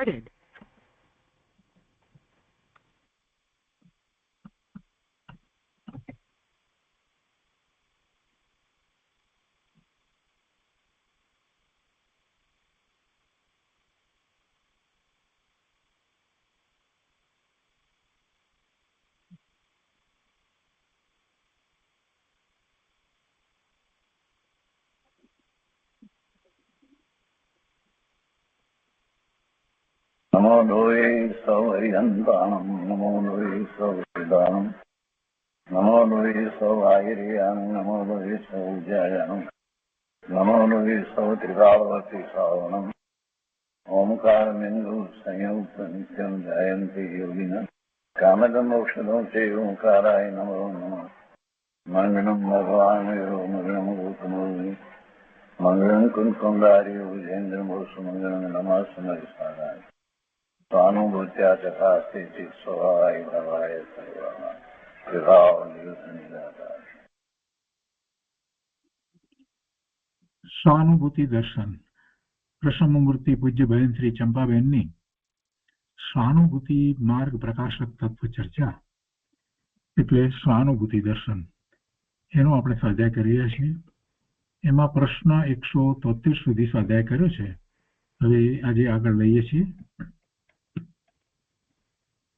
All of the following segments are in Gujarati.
started. नमो लोये सौहरिहन्तानं नमो लोये सौहृदानं नमो लोये सौवाहिर्यां नमो लोये सौज्यायां नमो लोये सौत्रिकावती सावनं ओंकारमिन्दु संयुक्त नित्यं जयन्ति योगिनः कामदं मोक्षदं चैव ओंकाराय नमो नमः मङ्गलं भगवान् मङ्गलं भूतमोहि मङ्गलं कुन्कुण्डारि विजेन्द्रमोसुमङ्गलं नमः समरिसाराय स्वानुभूत्या चकास्ते चित् स्वभावाय भवाय सर्वः विभाव निदाताय। સહાનુભૂતિ દર્શન પ્રસન્નમૂર્તિ પૂજ્ય બહેન શ્રી ચંપાબેનની સહાનુભૂતિ માર્ગ પ્રકાશક તત્વ ચર્ચા એટલે સહાનુભૂતિ દર્શન એનો આપણે સ્વાધ્યાય કરી રહ્યા છીએ. એમાં પ્રશ્ન 173 સુધી સ્વાધ્યાય કર્યો છે. હવે આજે આગળ લઈએ છીએ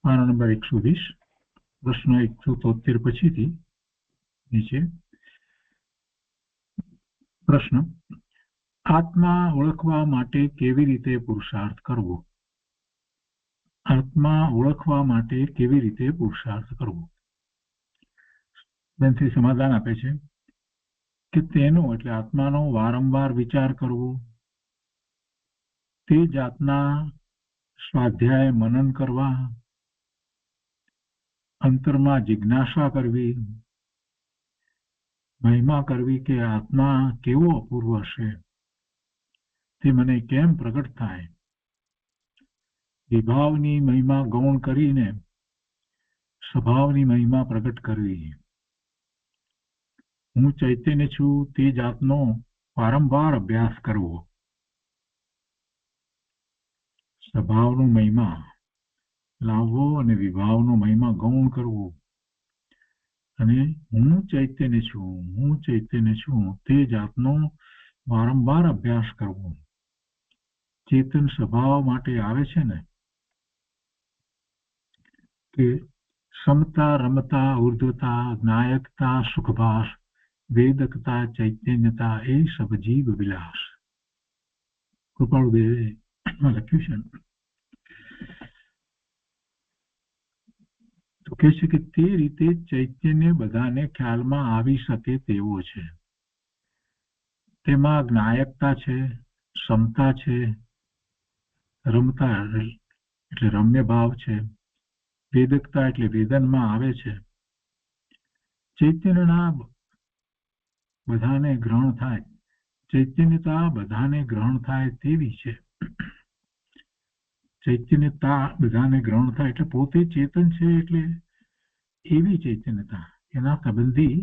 પાના નંબર 120 પ્રશ્ન 173 પછીથી નીચે પ્રશ્ન આત્મા ઓળખવા માટે કેવી રીતે પુરુષાર્થ કરવો? આત્મા ઓળખવા માટે કેવી રીતે પુરુષાર્થ કરવો? બેનથી સમાધાન આપે છે કે તેનો એટલે આત્માનો વારંવાર વિચાર કરવો, તે જાતના સ્વાધ્યાય મનન કરવા, અંતરમાં જિજ્ઞાસા કરવી, મહિમા કરવી કે આત્મા કેવો અપૂર્વ હશે, તે મને કેમ પ્રગટ થાય, વિભાવની મહિમા ગૌણ કરીને સ્વભાવની મહિમા પ્રગટ કરવી, હું ચૈતન્ય છું તે જાતનો વારંવાર અભ્યાસ કરવો, સ્વભાવનો મહિમા લાવવો અને વિભાવનો મહિમા ગૌણ કરવો, અને હું ચૈતન્ય છું તે જાતનો વારંવાર અભ્યાસ કરવો. ચેતન સ્વભાવ માટે આવે છે ને કે સમતા, રમતા, ઉર્ધ્વતા, જ્ઞાયકતા, સુખભાસ, વેદકતા, ચૈતન્યતા એ સબ જીવ વિલાસ. કૃપાળુદેવે લખ્યું છે. તો કહે છે કે તે રીતે ચૈતન્ય બધાને ખ્યાલમાં આવી શકે તેવો છે. તેમાં જ્ઞાયકતા છે, સમતા છે, રમતા એટલે રમ્ય ભાવ છે, વેદકતા એટલે વેદનમાં આવે છે, ચૈતન્યના બધાને ગ્રહણ થાય, ચૈતન્યતા બધાને ગ્રહણ થાય તેવી છે. ચૈતન્યતા બધાને ગ્રહણ થાય એટલે પોતે ચેતન છે એટલે એવી ચૈતન્યતા, એના સંબંધી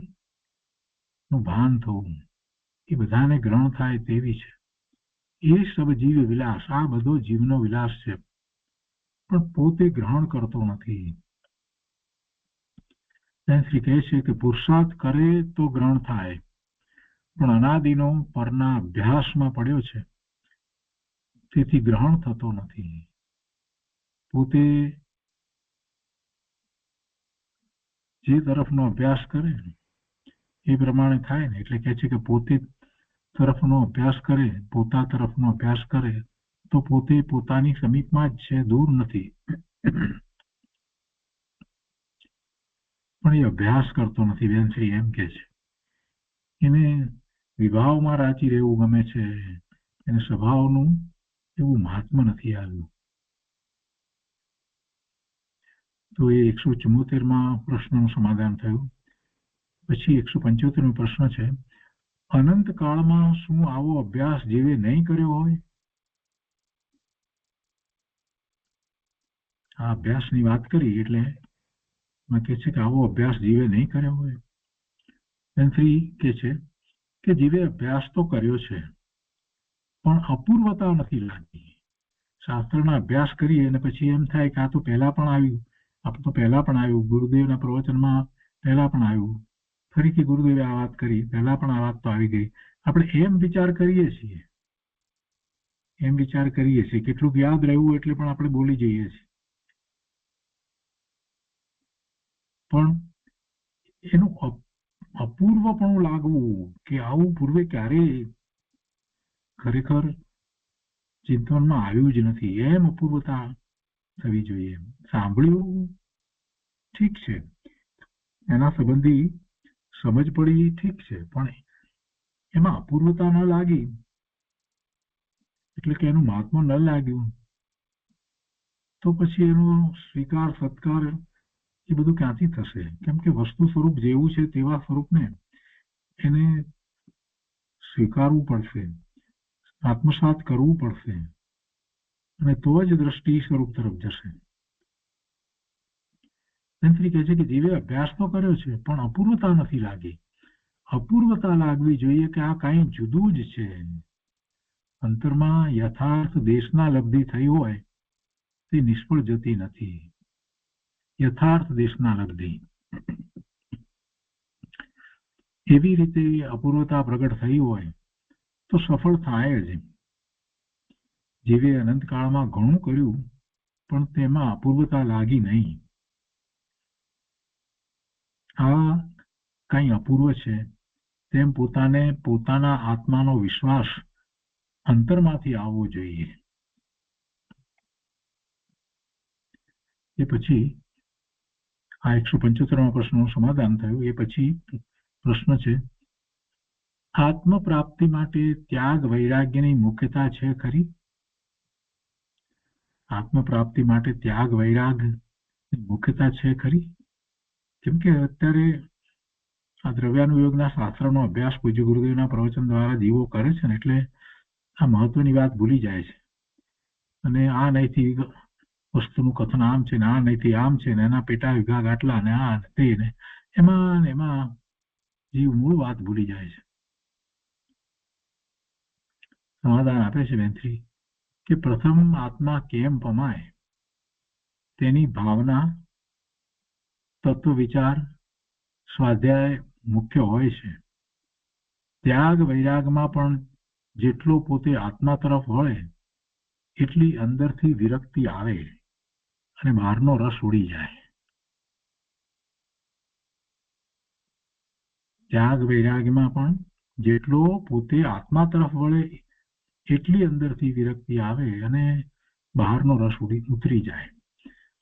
નું ભાન થવું, એ બધાને ગ્રહણ થાય તેવી છે. એ સબ જીવ વિલાસ, આ બધો જીવનો વિલાસ છે, પણ પોતે ગ્રહણ કરતો નથી. શ્રી કહે છે કે પુરુષાર્થ કરે તો ગ્રહણ થાય, પણ અનાદિનો પરના અભ્યાસમાં પડ્યો છે તેથી ગ્રહણ થતો નથી. પોતે જે તરફનો અભ્યાસ કરે એ પ્રમાણે થાય ને. એટલે કહે છે કે પોતે તરફનો અભ્યાસ કરે, પોતા તરફનો અભ્યાસ કરે તો પોતે પોતાની સમીપમાં જ છે, દૂર નથી. પણ એ અભ્યાસ કરતો નથી. બેનશ્રી એમ કે છે એને વિભાવમાં રાચી રહેવું ગમે છે, એને સ્વભાવનું એવું મહાત્મા નથી આવ્યું. તો એ 174માં પ્રશ્નનું સમાધાન થયું. પછી 175નો પ્રશ્ન છે, અનંત કાળમાં શું આવો અભ્યાસ જીવે નહીં કર્યો હોય? આ અભ્યાસની વાત કરી એટલે કહે છે કે આવો અભ્યાસ જીવે નહીં કર્યો હોય. એનાથી કે છે કે જીવે અભ્યાસ તો કર્યો છે પણ અપૂર્વતા નથી લાગી, શાસ્ત્રના અભ્યાસ કરીએ અને પછી એમ થાય કે આ તો પહેલા પણ આવ્યું, ગુરુદેવના પ્રવચનમાં પહેલા પણ આવ્યું, ફરીથી ગુરુદેવે આ વાત કરી, પહેલા પણ આ વાત તો આવી ગઈ. આપણે એમ વિચાર કરીએ છીએ, કેટલુંક યાદ રહેવું એટલે પણ આપણે બોલી જઈએ છીએ. પણ એનું અપૂર્વપણું લાગવું કે આવું પૂર્વે ક્યારેય ખરેખર ચિંતનમાં આવ્યું જ નથી, એમ અપૂર્વતા થવી જોઈએ. સાંભળ્યું ઠીક છે, એના સંબંધી સમજ પડી ઠીક છે, પણ એમાં અપૂર્વતા ન લાગી એટલે કે એનું મહાત્મ્ય ન લાગ્યું તો પછી એનો સ્વીકાર સત્કાર એ બધું ક્યાંથી થશે? કેમ કે વસ્તુ સ્વરૂપ જેવું છે તેવા સ્વરૂપને એને સ્વીકારવું પડશે, આત્મસાત કરવું પડશે, અને તો જ દ્રષ્ટિ સ્વરૂપ તરફ જશે. કહે છે કે જીવે અભ્યાસ તો કર્યો છે પણ અપૂર્વતા નથી લાગી. અપૂર્વતા લાગવી જોઈએ કે આ કાંઈ જુદું જ છે. અંતરમાં યથાર્થ દેશના લબ્ધિ થઈ હોય તે નિષ્ફળ જતી નથી. યથાર્થ દેશના લબ્ધિ એવી રીતે અપૂર્વતા પ્રગટ થઈ હોય તો સફળ થાય જ. જીવે અનંતકાળમાં ઘણું કર્યું પણ તેમાં અપૂર્વતા લાગી નહીં. આ કંઈ અપૂર્વ છે તેમ પોતાને પોતાના આત્માનો વિશ્વાસ અંતરમાંથી આવવો જોઈએ. એ પછી આ 175મા પ્રશ્નનું સમાધાન થયું. એ પછી પ્રશ્ન છે, આત્મ પ્રાપ્તિ માટે ત્યાગ વૈરાગ્યની મુખ્યતા છે ખરી? આત્મ પ્રાપ્તિ માટે ત્યાગ વૈરાગની મુખ્યતા છે ખરી? કેમ કે અત્યારે આ દ્રવ્યાનુયોગના શાસ્ત્રનો અભ્યાસ પૂજ્ય ગુરુદેવના પ્રવચન દ્વારા જીવો કરે છે ને, એટલે આ મહત્વની વાત ભૂલી જાય છે. અને આ નહીંથી વસ્તુનું કથન આમ છે ને, આ નહીંથી આમ છે ને, એના પેટા વિભાગ આટલા ને આ તે ને એમાં જીવ મૂળ વાત ભૂલી જાય છે. સમાધાન આપે છે વેન્થ્રી કે પ્રથમ આત્મા કેમ પમાય તેની ભાવના, તત્વ વિચાર, સ્વાધ્યાય મુખ્ય હોય છે. ત્યાગ વૈરાગમાં પણ જેટલો પોતે આત્મા તરફ વળે એટલી અંદરથી વિરક્તિ આવે અને બહારનો રસ ઉડી જાય. ત્યાગ વૈરાગમાં પણ જેટલો પોતે આત્મા તરફ વળે એટલી અંદરથી વિરક્તિ આવે અને બહારનો રસ ઉતરી જાય.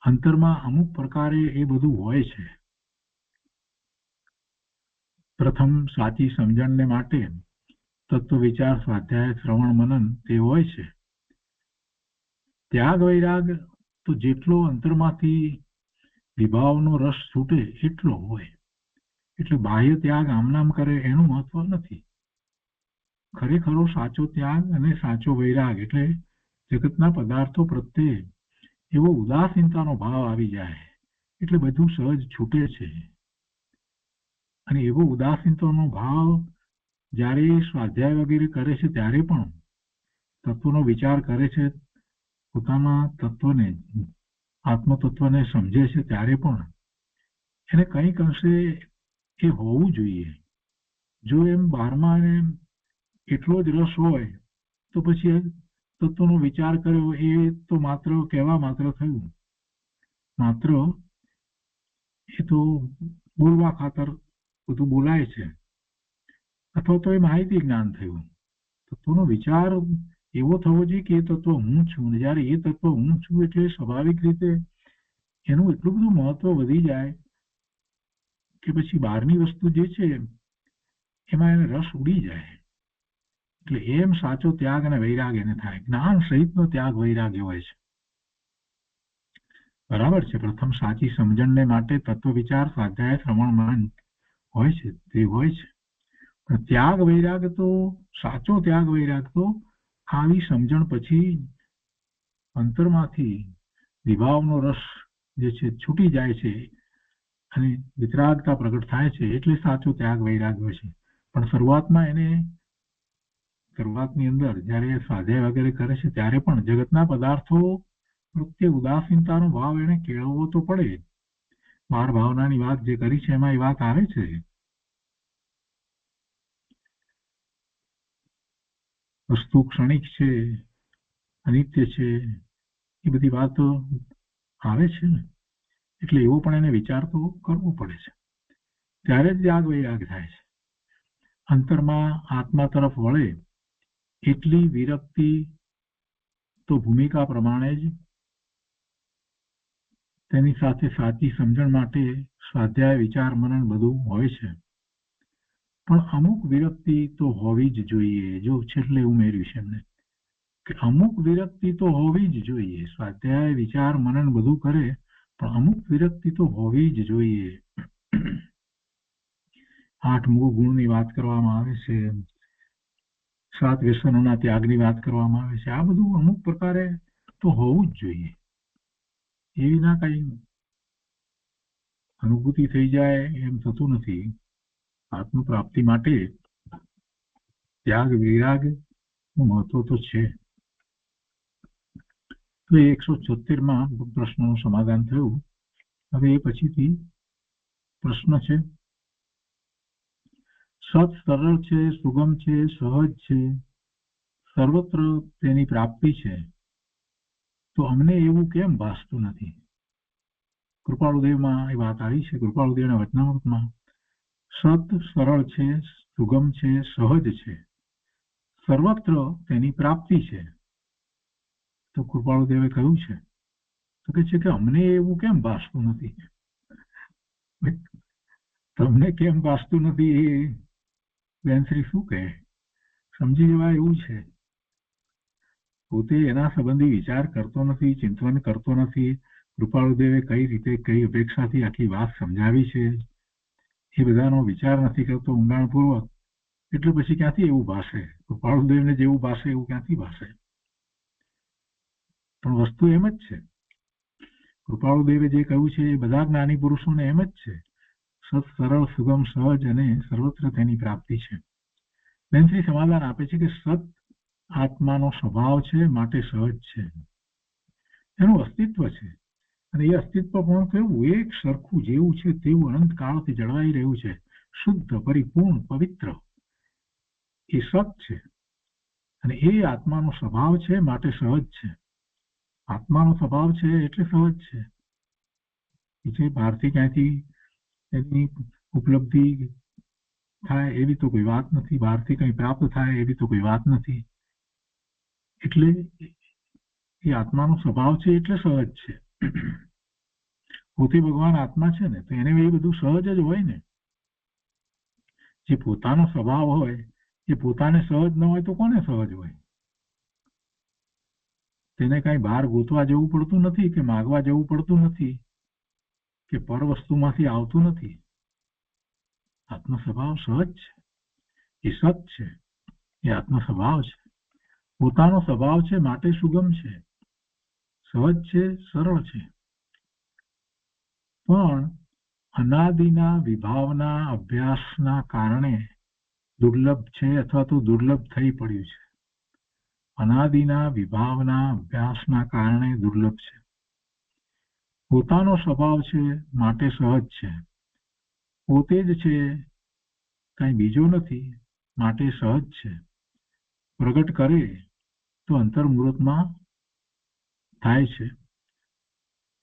અંતરમાં અમુક પ્રકારે એ બધું હોય છે. પ્રથમ સાચી સમજણને માટે તત્વ વિચાર, સ્વાધ્યાય, શ્રવણ, મનન તે હોય છે. ત્યાગ વૈરાગ તો જેટલો અંતરમાંથી વિભાવનો રસ છૂટે એટલો હોય. એટલે બાહ્ય ત્યાગ આમનામ કરે એનું મહત્વ નથી. ખરેખરો સાચો ત્યાગ અને સાચો વૈરાગ એટલે જગતના પદાર્થો પ્રત્યે એવો ઉદાસીનતાનો ભાવ આવી જાય એટલે બધું સહજ છૂટે છે. અને એવો ઉદાસીનતાનો ભાવ જ્યારે સ્વાધ્યાય વગેરે કરે છે ત્યારે પણ તત્વનો વિચાર કરે છે, પોતાના તત્વને, આત્મતત્વને સમજે છે ત્યારે પણ એને કંઈક અંશે એ હોવું જોઈએ. જો એમ બહારમાં એટલો જ રસ હોય તો પછી તત્વનો વિચાર કર્યો એ તો માત્ર કહેવા માત્ર થયું, માત્ર એ તો બોલવા ખાતર બધું બોલાય છે, અથવા તો એ માહિતી જ્ઞાન થયું. તત્વનો વિચાર એવો થવો જોઈએ કે એ તત્વ હું છું, ને જ્યારે એ તત્વ હું છું એટલે સ્વાભાવિક રીતે એનું એટલું બધું મહત્વ વધી જાય કે પછી બહારની વસ્તુ જે છે એમાં એને રસ ઉડી જાય. એટલે એમ સાચો ત્યાગ અને વૈરાગ એને થાય. જ્ઞાન સહિતનો ત્યાગ વૈરાગ હોય છે. બરાબર છે. પ્રથમ સાચી સમજણને માટે તત્વ વિચાર, સ્વાધ્યાય, શ્રવણ, મનન હોય છે તે હોય છે. પણ ત્યાગ વૈરાગ તો, સાચો ત્યાગ વૈરાગ તો આવી સમજણ પછી અંતરમાંથી વિભાવનો રસ જે છે છૂટી જાય છે અને વિતરાગતા પ્રગટ થાય છે એટલે સાચો ત્યાગ વૈરાગ હોય છે. પણ શરૂઆતમાં એને શરૂઆતની અંદર જ્યારે સ્વાધ્યાય વગેરે કરે છે ત્યારે પણ જગતના પદાર્થો પ્રત્યે ઉદાસીનતાનો ભાવ એને કેળવવો તો પડે. બાર ભાવનાની વાત જે કરી છે એમાં એ વાત આવે છે. વસ્તુ ક્ષણિક છે, અનિત્ય છે, એ બધી વાતો આવે છે ને, એટલે એવો પણ એને વિચાર તો કરવો પડે છે. ત્યારે જ યાગ વૈરાગ થાય છે. અંતરમાં આત્મા તરફ વળે એટલી વિરક્તિ તો ભૂમિકા પ્રમાણે જ તેની સાથે સાચી સમજણ માટે સ્વાધ્યાય વિચાર મનન બધું હોય છે. પણ અમુક વિરક્તિ તો હોવી જ જોઈએ. જો છેલ્લે ઉમેર્યું છે એમને કે અમુક વિરક્તિ તો હોવી જ જોઈએ. સ્વાધ્યાય વિચાર મનન બધું કરે પણ અમુક વિરક્તિ તો હોવી જ જોઈએ. 8 ગુણની વાત કરવામાં આવે છે, 7 વ્યસનોના ત્યાગની વાત કરવામાં આવે છે. આ બધું અમુક પ્રકારે તો હોવું જ જોઈએ. એવી ના કઈ અનુભૂતિ થઈ જાય એમ થતું નથી. આત્મ પ્રાપ્તિ માટે ત્યાગ વિરાગ નું મહત્વ તો છે. તો 176માં પ્રશ્નનું સમાધાન થયું. હવે એ પછીથી પ્રશ્ન છે, સત સરળ છે, સુગમ છે, સહજ છે, સર્વત્ર તેની પ્રાપ્તિ છે, તો અમને એવું કેમ ભાસતું નથી? કૃપાળુદેવમાં એ વાત આવી છે. કૃપાળુદેવના વચનામૃતમાં સત સરળ છે, સુગમ છે, સહજ છે, સર્વત્ર તેની પ્રાપ્તિ છે. તો કૃપાળુદેવે કહ્યું છે તો કે છે કે અમને એવું કેમ ભાસતું નથી? તમને કેમ ભાસતું નથી એ બેનશ્રી શું કહે? સમજી જવાય એવું છે. પોતે એના સંબંધી વિચાર કરતો નથી, ચિંતન કરતો નથી. કૃપાળુદેવે કઈ રીતે કઈ અપેક્ષાથી આખી વાત સમજાવી છે એ બધાનો વિચાર નથી કરતો ઊંડાણપૂર્વક, એટલે પછી ક્યાંથી એવું ભાષે? કૃપાળુદેવને જેવું ભાષે એવું ક્યાંથી ભાષે? પણ વસ્તુ એમ જ છે. કૃપાળુદેવે જે કહ્યું છે એ બધા જ્ઞાની પુરુષોને એમ જ છે. સત સરળ સુગમ સહજ અને સર્વત્ર તેની પ્રાપ્તિ છે. બેનશ્રી સમાધાન આપે છે કે સત આત્માનો સ્વભાવ છે માટે સહજ છે. એનું અસ્તિત્વ છે અને એ અસ્તિત્વ પણ કેવું એક સરખું જેવું છે તેવું અનંત કાળથી જળવાઈ રહ્યું છે. શુદ્ધ, પરિપૂર્ણ, પવિત્ર એ સત છે અને એ આત્માનો સ્વભાવ છે માટે સહજ છે. આત્માનો સ્વભાવ છે એટલે સહજ છે. એ બહારથી ક્યાંથી એની ઉપલબ્ધિ થાય એવી તો કોઈ વાત નથી. બહારથી કંઈ પ્રાપ્ત થાય એવી તો કોઈ વાત નથી. એટલે એ આત્માનો સ્વભાવ છે એટલે સહજ છે. પોતે ભગવાન આત્મા છે ને તો એને એ બધું સહજ જ હોય ને. જે પોતાનો સ્વભાવ હોય એ પોતાને સહજ ન હોય તો કોને સહજ હોય? તેને કઈ બહાર ગોતવા જવું પડતું નથી કે માગવા જવું પડતું નથી કે પર વસ્તુમાંથી આવતું નથી. આત્મ સ્વભાવ સહજ છે, એ સત છે, એ આત્મ સ્વભાવ છે. પોતાનો સ્વભાવ છે માટે સુગમ છે, સહજ છે, સરળ છે. પણ અનાદિના વિભાવના અભ્યાસના કારણે દુર્લભ છે અથવા તો દુર્લભ થઈ પડ્યું છે. અનાદિના વિભાવના અભ્યાસના કારણે દુર્લભ છે. પોતાનો સ્વભાવ છે માટે સહજ છે. પોતે જ છે, કઈ બીજો નથી માટે સહજ છે. પ્રગટ કરે તો અંતર્મુહૂર્તમાં થાય છે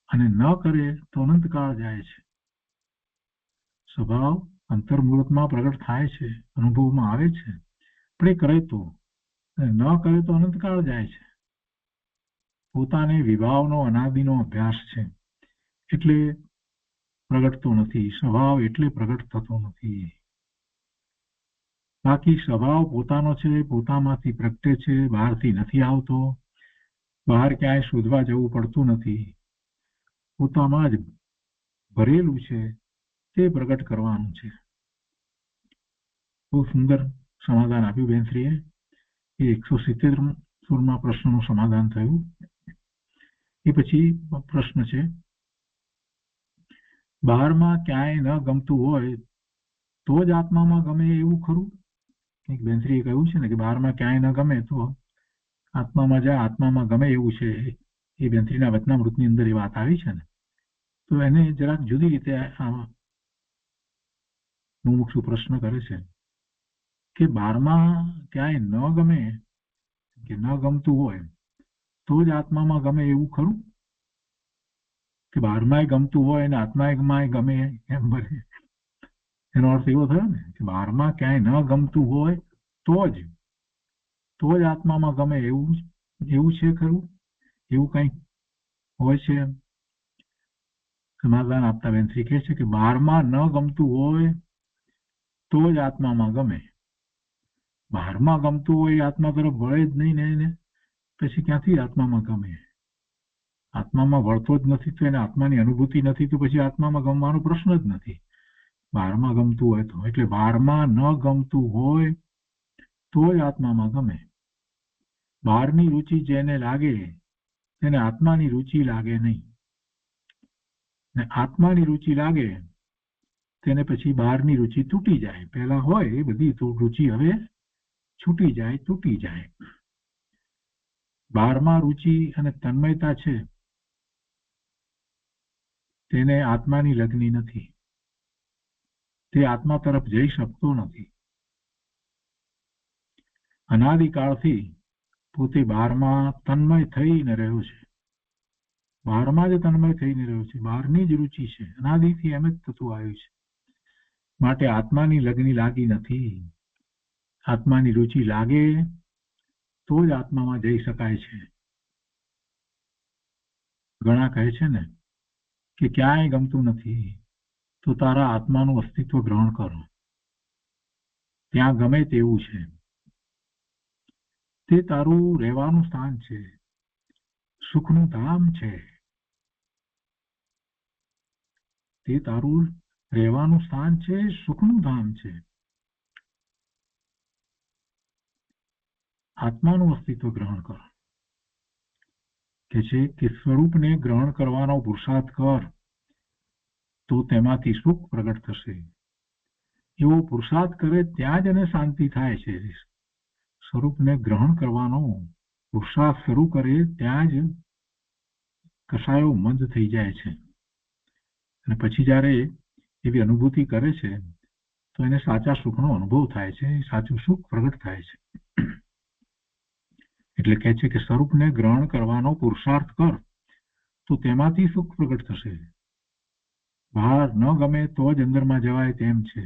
અને ન કરે તો અનંતકાળ જાય છે. સ્વભાવ અંતર્મુહૂર્તમાં પ્રગટ થાય છે, અનુભવમાં આવે છે, પણ એ કરે તો ન કરે તો અનંતકાળ જાય છે. પોતાને વિભાવનો અનાદિનો અભ્યાસ છે એટલે પ્રગટતો નથી. સ્વભાવ એટલે પ્રગટ થતો નથી. બાકી સ્વભાવ પોતાનો છે, પોતામાંથી પ્રગટે છે, બહારથી નથી આવતો. બહાર ક્યાંય શોધવા જવું પડતું નથી. પોતામાં જ ભરેલું છે તે પ્રગટ કરવાનું છે. બહુ સુંદર સમાધાન આપ્યું બેનશ્રીએ. એ 177માં પ્રશ્નનું સમાધાન થયું. એ પછી પ્રશ્ન છે, બહારમાં ક્યાંય ન ગમતું હોય તો જ આત્મામાં ગમે એવું ખરું એક બેનશ્રીએ કહ્યું છે ને કે બહારમાં ક્યાંય ન ગમે તો આત્મામાં જા, આત્મામાં ગમે એવું છે. એ બેનશ્રીના વચનામૃતની અંદર એ વાત આવી છે ને, તો એને જરાક જુદી રીતે મુમુક્ષુ પ્રશ્ન કરે છે કે બહારમાં ક્યાંય ન ગમે કે ન ગમતું હોય તો જ આત્મામાં ગમે એવું ખરું? કે બહારમાંય ગમતું હોય અને આત્મામાં ગમે એમ બને? એનો અર્થ એવો થયો ને કે બહારમાં ક્યાંય ન ગમતું હોય તો જ આત્મામાં ગમે એવું છે ખરું? એવું કંઈ હોય છે? સમાધાન આપતા બેનશ્રી કહે છે કે બહારમાં ન ગમતું હોય તો જ આત્મામાં ગમે. બહારમાં ગમતું હોય આત્મા તરફ વળે જ નહીં ને એને પછી ક્યાંથી આત્મામાં ગમે? આત્મામાં વળતો જ નથી તો એને આત્માની અનુભૂતિ નથી તો પછી આત્મામાં ગમવાનો પ્રશ્ન જ નથી. બહારમાં ગમતું હોય તો, એટલે બહારમાં ન ગમતું હોય તો જ આત્મામાં ગમે. બહારની રુચિ જેને લાગે તેને આત્માની રુચિ લાગે નહીં, ને આત્માની રુચિ લાગે તેને પછી બહારની રુચિ તૂટી જાય. પહેલા હોય એ બધી રુચિ હવે છૂટી જાય, તૂટી જાય. બહારમાં રુચિ અને તન્મયતા છે તેને આત્માની લગ્ની નથી, તે આત્મા તરફ જઈ શકતો નથી. અનાદિકાળથી પોતે બહારમાં તન્મય થઈને રહ્યો છે, બહારમાં જ તન્મય થઈને રહ્યો છે, બહારની જ રુચિ છે, અનાદિથી એમ જ થતું આવ્યું છે. માટે આત્માની લગ્ની લાગી નથી. આત્માની રુચિ લાગે તો જ આત્મામાં જઈ શકાય છે. ઘણા કહે છે ને કે ક્યાંય ગમતું નથી તો તારા આત્માનું અસ્તિત્વ ગ્રહણ કરો, ત્યાં ગમે તેવું છે, તે તારું રહેવાનું સ્થાન છે, સુખનું ધામ છે. તે તારું રહેવાનું સ્થાન છે, સુખનું ધામ છે. આત્માનું અસ્તિત્વ ગ્રહણ કરો. કે છે કે સ્વરૂપને ગ્રહણ કરવાનો પુરુષાર્થ કર તો તેમાંથી સુખ પ્રગટ થશે. એવો પુરુષાર્થ કરે ત્યાં જ એને શાંતિ થાય છે. સ્વરૂપને ગ્રહણ કરવાનો પુરુષાર્થ શરૂ કરે ત્યાં જ કસાયો મંદ થઈ જાય છે, અને પછી જ્યારે એવી અનુભૂતિ કરે છે તો એને સાચા સુખનો અનુભવ થાય છે, સાચું સુખ પ્રગટ થાય છે. એટલે કહે છે કે સ્વરૂપને ગ્રહણ કરવાનો પુરુષાર્થ કર તો તેમાંથી સુખ પ્રગટ થશે. બહાર ન ગમે તો જ અંદરમાં જવાય તેમ છે.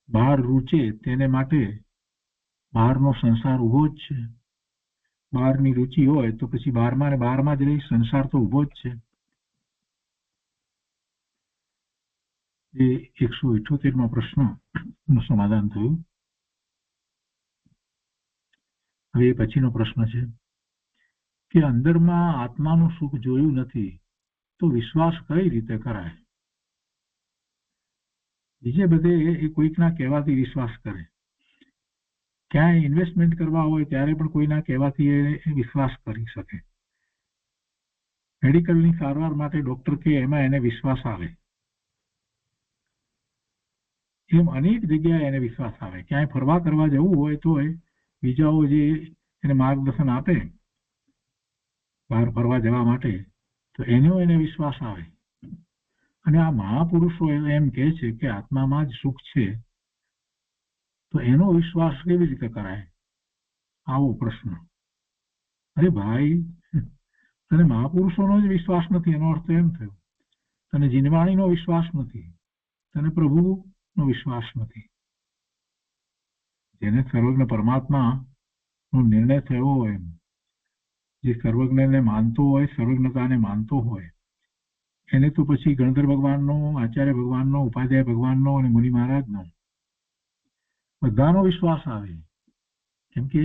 બહાર રૂચે તેને માટે બહારનો સંસાર ઉભો જ છે. બહારની રુચિ હોય તો પછી બહારમાં ને બહારમાં જ રહી, સંસાર તો ઉભો જ છે. એ 178મો પ્રશ્નનું સમાધાન થયું. હવે એ પછીનો પ્રશ્ન છે કે અંદરમાં આત્માનું સુખ જોયું નથી તો વિશ્વાસ કઈ રીતે કરાય? બીજે બધે એ કોઈકના કહેવાથી વિશ્વાસ કરે. ક્યાંય ઇન્વેસ્ટમેન્ટ કરવા હોય ત્યારે પણ કોઈના કહેવાથી એ વિશ્વાસ કરી શકે. મેડિકલની સારવાર માટે ડોક્ટર કે એમાં એને વિશ્વાસ આવે. એમ અનેક જગ્યાએ એને વિશ્વાસ આવે. ક્યાંય ફરવા કરવા જવું હોય તો બીજાઓ જે એને માર્ગદર્શન આપે બહાર ફરવા જવા માટે તો એનો એને વિશ્વાસ આવે. અને આ મહાપુરુષો એમ કહે છે કે આત્મામાં જ સુખ છે, તો એનો વિશ્વાસ કેવી રીતે કરાય? આવો પ્રશ્ન. અરે ભાઈ, તને મહાપુરુષોનો જ વિશ્વાસ નથી, એનો અર્થ એમ થયો. તને જીનવાણીનો વિશ્વાસ નથી, તને પ્રભુનો વિશ્વાસ નથી. જેને સર્વજ્ઞ પરમાત્માનો નિર્ણય થયો હોય, જે સર્વજ્ઞને માનતો હોય, સર્વજ્ઞતાને માનતો હોય, એને તો પછી ગણધર ભગવાનનો, આચાર્ય ભગવાનનો, ઉપાધ્યાય ભગવાનનો અને મુનિ મહારાજનો બધાનો વિશ્વાસ આવે. કેમ કે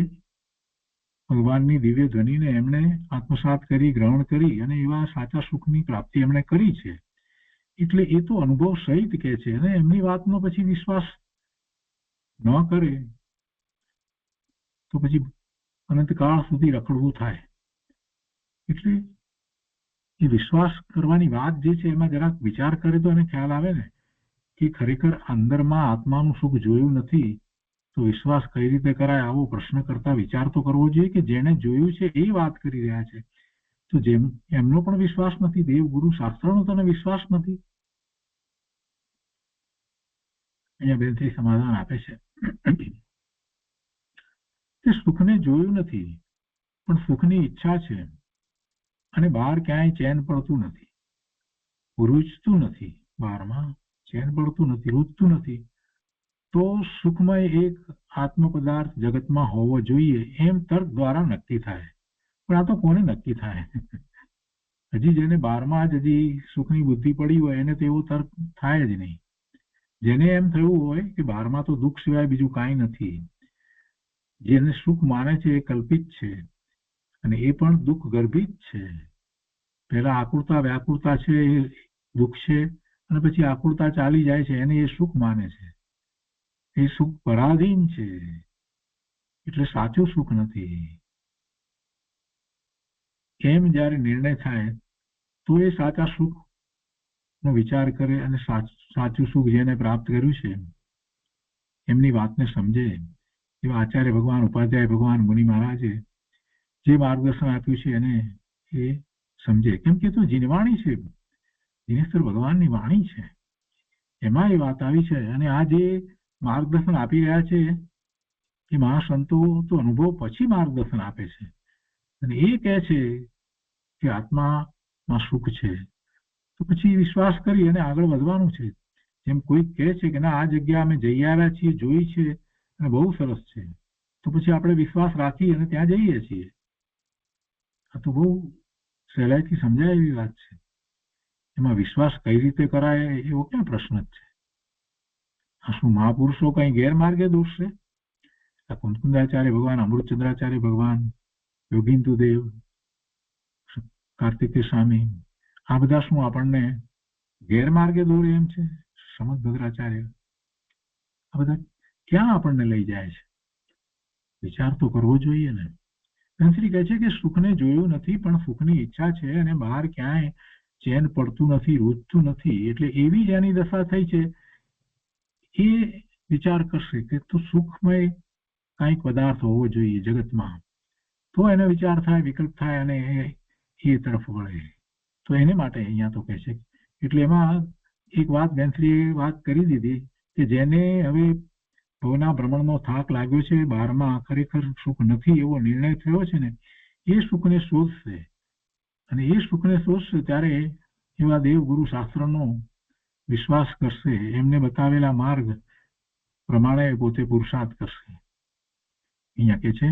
ભગવાનની દિવ્ય ધ્વનિને એમણે આત્મસાત કરી, ગ્રહણ કરી અને એવા સાચા સુખની પ્રાપ્તિ એમણે કરી છે. એટલે એ તો અનુભવ સહિત કહે છે, અને એમની વાતનો પછી વિશ્વાસ ન કરે તો પછી અનંતકાળ સુધી રખડવું થાય. એટલે એ વિશ્વાસ કરવાની વાત જે છે એમાં જરાક વિચાર કરે તો એને ખ્યાલ આવે ને કે ખરેખર અંદરમાં આત્માનું સુખ જોયું નથી તો વિશ્વાસ કઈ રીતે કરાય આવો પ્રશ્ન કરતા વિચાર તો કરવો જોઈએ કે જેને જોયું છે એ વાત કરી રહ્યા છે. તો જેમ એમનો પણ વિશ્વાસ નથી, દેવગુરુ શાસ્ત્રનો તને વિશ્વાસ નથી. અહીંયા બેનથી સમાધાન આપે છે કે સુખને જોયું નથી પણ સુખની ઈચ્છા છે અને બહાર ક્યાંય ચેન પડતું નથી, રૂચતું નથી, બહારમાં ચેન પડતું નથી, રૂચતું નથી, તો સુખમય એક આત્મ પદાર્થ જગતમાં હોવો જોઈએ એમ તર્ક દ્વારા નક્કી થાય. પણ આ તો કોને નક્કી થાય? હજી જેને બારમાં જ હજી સુખની બુદ્ધિ પડી હોય એને તો એવો તર્ક થાય જ નહીં. જેને એમ થયું હોય કે બારમાં તો દુઃખ સિવાય બીજું કાંઈ નથી, જેને સુખ માને છે એ કલ્પિત છે અને એ પણ દુઃખ ગર્ભિત છે. પહેલા આકુરતા વ્યાકુરતા છે એ દુઃખ છે અને પછી આકુરતા ચાલી જાય છે એને એ સુખ માને છે. એ સુખ પરાધીન છે એટલે સાચું સુખ નથી. એમ જ્યારે નિર્ણય થાય તો એ સાચા સુખ નો વિચાર કરે અને સાચું સુખ જેને પ્રાપ્ત કર્યું છે એમની વાતને સમજે. એવા આચાર્ય ભગવાન, ઉપાધ્યાય ભગવાન, મુનિ મહારાજે જે માર્ગદર્શન આપ્યું છે એને એ સમજે. કેમ કે તો જીનવાણી છે, દિનેશ્વર ભગવાનની વાણી છે, એમાં એ વાત આવી છે. અને આ જે માર્ગદર્શન આપી રહ્યા છે એ મહાસંતો તો અનુભવ પછી માર્ગદર્શન આપે છે અને એ કહે છે કે આત્મામાં સુખ છે, તો પછી વિશ્વાસ કરી અને આગળ વધવાનું છે. જેમ કોઈ કહે છે કે ના આ જગ્યા અમે જઈ આવ્યા છીએ, જોઈ છે અને બહુ સરસ છે, તો પછી આપણે વિશ્વાસ રાખી અને ત્યાં જઈએ છીએ. આ તો બહુ સહેલાઈથી સમજાય એવી વાત છે. એમાં વિશ્વાસ કઈ રીતે કરાય એવો ક્યાં પ્રશ્ન જ છે? આ શું મહાપુરુષો કઈ ગેરમાર્ગે દોરશે? આ કુંદકુંદાચાર્ય ભગવાન, અમૃતચંદ્રાચાર્ય ભગવાન, યોગીન્દુદેવ, કાર્તિકેય સ્વામી, આ બધા શું આપણને ગેરમાર્ગે દોરે એમ છે? સમદ ભદ્રાચાર્ય, આ બધા ક્યાં આપણને લઈ જાય છે? વિચાર તો કરવો જોઈએ ને. શ્રી કહે છે કે સુખને જોયું નથી પણ સુખની ઈચ્છા છે અને બહાર ક્યાંય ચેન પડતું નથી, રૂચતું નથી. એટલે એવી જ એની દશા થઈ છે. એ વિચાર કરશે કે તો સુખમય કાંઈક પદાર્થ હોવો જોઈએ જગતમાં, તો એને વિચાર થાય, વિકલ્પ થાય અને એ તરફ વળે. તો એને માટે અહીંયા તો કહે છે. એટલે એમાં એક વાત બેનશ્રીએ વાત કરી દીધી કે જેને હવે ભવના ભ્રમણનો થાક લાગ્યો છે, બહારમાં ખરેખર સુખ નથી એવો નિર્ણય થયો છે ને, એ સુખને શોધશે. અને એ સુખને શોધશે ત્યારે એવા દેવગુરુ શાસ્ત્રનો વિશ્વાસ કરશે, એમને બતાવેલા માર્ગ પ્રમાણે પોતે પુરુષાર્થ કરશે. અહીંયા કે છે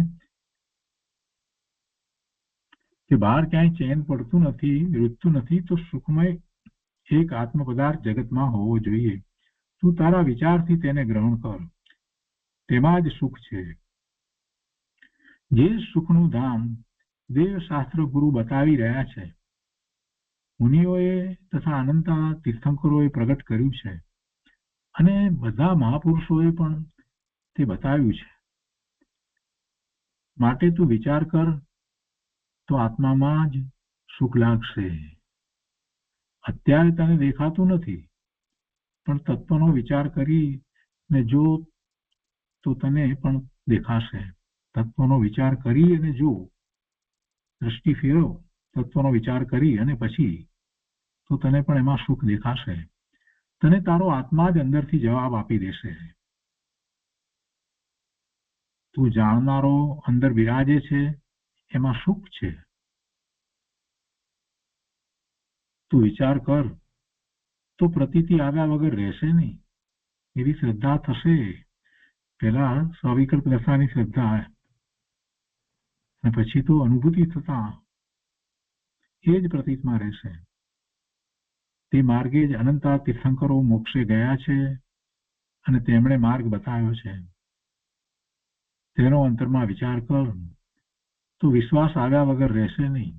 કે બહાર ક્યાંય ચેન પડતું નથી, રૂચતું નથી, તો સુખમય એક આત્મ પદાર્થ જગતમાં હોવો જોઈએ. તું તારા વિચારથી તેને ગ્રહણ કર, તેમાં જ સુખ છે. જે સુખનું ધામ દેવશાસ્ત્ર ગુરુ બતાવી રહ્યા છે, મુનિઓએ તથા અનંત તીર્થંકરોએ પ્રગટ કર્યું છે અને બધા મહાપુરુષોએ પણ તે બતાવ્યું છે. માટે તું વિચાર કર તો આત્મામાં જ સુખ લાગશે. અત્યારે તને દેખાતું નથી પણ તત્વનો વિચાર કરીને જો તો તને પણ દેખાશે. તત્વનો વિચાર કરી અને જો, દ્રષ્ટિ ફેરવ, તત્વનો વિચાર કરી અને પછી તો તને પણ એમાં સુખ દેખાશે. તને તારો આત્મા જ અંદરથી જવાબ આપી દેશે. તું જાણનારો અંદર બિરાજે છે એમાં સુખ છે. તું વિચાર કર તો પ્રતીતિ આવ્યા વગર રહેશે નહીં. એવી શ્રદ્ધા થશે. પહેલા સ્વવિકલ્પ દશાની શ્રદ્ધા અને પછી તો અનુભૂતિ થતા એ જ પ્રતીતમાં રહેશે. તે માર્ગે જ અનંત તીર્થંકરો મોક્ષે ગયા છે અને તેમણે માર્ગ બતાવ્યો છે. તેનો અંતરમાં વિચાર કર તો વિશ્વાસ આવ્યા વગર રહેશે નહીં.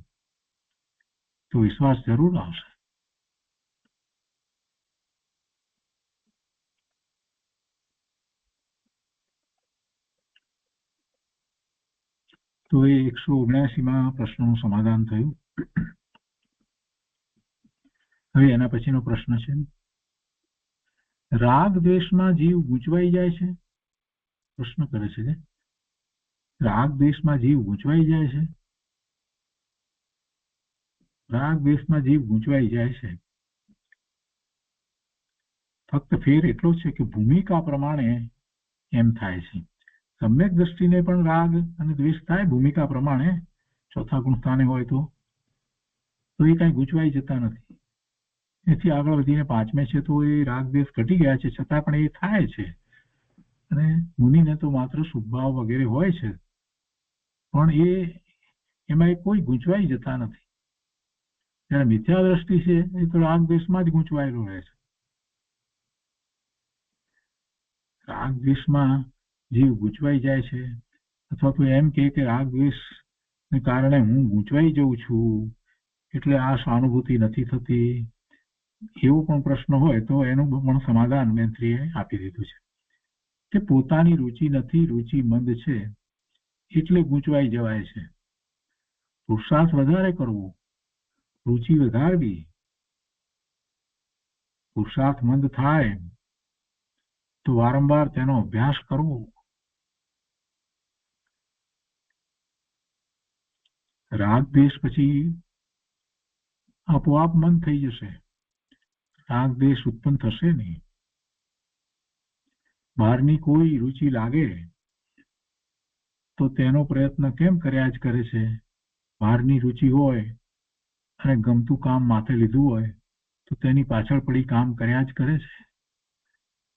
તો વિશ્વાસ જરૂર આવશે. તો એ 179માં પ્રશ્નનું સમાધાન થયું. હવે એના પછીનો પ્રશ્ન છે, રાગ દ્વેષમાં જીવ ગૂંચવાઈ જાય છે પ્રશ્ન કરે છે રાગ દ્વેષમાં જીવ ગૂંચવાઈ જાય છે. રાગ દ્વેષમાં જીવ ગૂંચવાઈ જાય છે. ફક્ત ફેર એટલો છે કે ભૂમિકા પ્રમાણે એમ થાય છે. સમ્યક દ્રષ્ટિને પણ રાગ અને દ્વેષ થાય ભૂમિકા પ્રમાણે. ચોથા ગુણ સ્થાને હોય તો એ કઈ ગૂંચવાઈ જતા નથી. એથી આગળ વધીને પાંચમે છે તો એ રાગ દ્વેષ ઘટી ગયા છે, છતાં પણ એ થાય છે. અને મુનિને તો માત્ર શુભભાવ વગેરે હોય છે, પણ એમાં કોઈ ગૂંચવાઈ જતા નથી. ત્યારે મિથ્યા દ્રષ્ટિ છે એ તો રાગ દ્વેષમાં જ ગૂંચવાયેલો રહે છે. રાગ દ્વેષમાં જીવ ગૂંચવાઈ જાય છે, અથવા તો એમ કે રાગ દ્વેષ ને કારણે હું ગૂંચવાઈ જઉં છું એટલે આ સહાનુભૂતિ નથી થતી, એવો પણ પ્રશ્ન હોય તો એનું પણ સમાધાન મૈત્રીએ આપી દીધું છે કે પોતાની રુચિ નથી, રુચિ મંદ છે એટલે ગૂંચવાઈ જવાય છે. પુરુષાર્થ વધારે કરવો, રુચિ વધારવી, પુરુષાર્થ મંદ થાય તો વારંવાર તેનો અભ્યાસ કરવો. રાગ દ્વેષ પછી આપોઆપ મંદ થઈ જશે. રાગ દ્વેષ ઉત્પન્ન થશે નહીં. બહારની કોઈ રુચિ લાગે તો તેનો પ્રયત્ન કેમ કર્યા જ કરે છે. બહારની રુચિ હોય અને ગમતું કામ માથે લીધું હોય તો તેની પાછળ પડી કામ કર્યા જ કરે છે.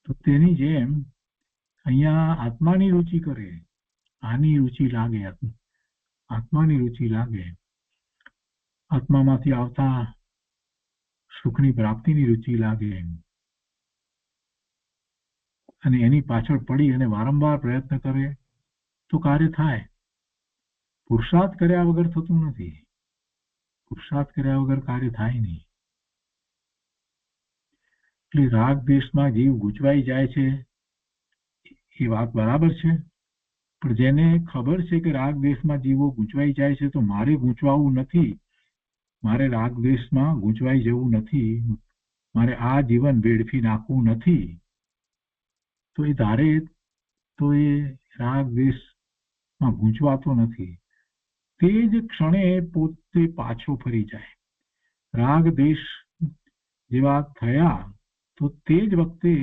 તો તેની જેમ અહીંયા આત્માની રુચિ કરે, આની રુચિ લાગે, આત્માની રુચિ લાગે, આત્મામાંથી આવતા સુખની પ્રાપ્તિની રુચિ લાગે અને એની પાછળ પડી અને વારંવાર પ્રયત્ન કરે તો કાર્ય થાય. પુરુષાર્થ કર્યા વગર થતું નથી. પુરુષાર્થ કર્યા વગર કાર્ય થાય નહીં. એટલે રાગ દ્વેષમાં જીવ ગૂંચવાઈ જાય છે એ વાત બરાબર છે, પણ જેને ખબર છે કે રાગ દ્વેષમાં જીવો ગૂંચવાઈ જાય છે તો મારે ગૂંચવાવું નથી, મારે રાગ દ્વેષમાં ગૂંચવાઈ જવું નથી, મારે આ જીવન વેડફી નાખવું નથી, તો એ ધારે તો એ રાગ દ્વેષમાં ગૂંચવાતો નથી. તે જ ક્ષણે પોતે પાછો ફરી જાય. રાગ દ્વેષ જેવા થયા તો તે જ વખતે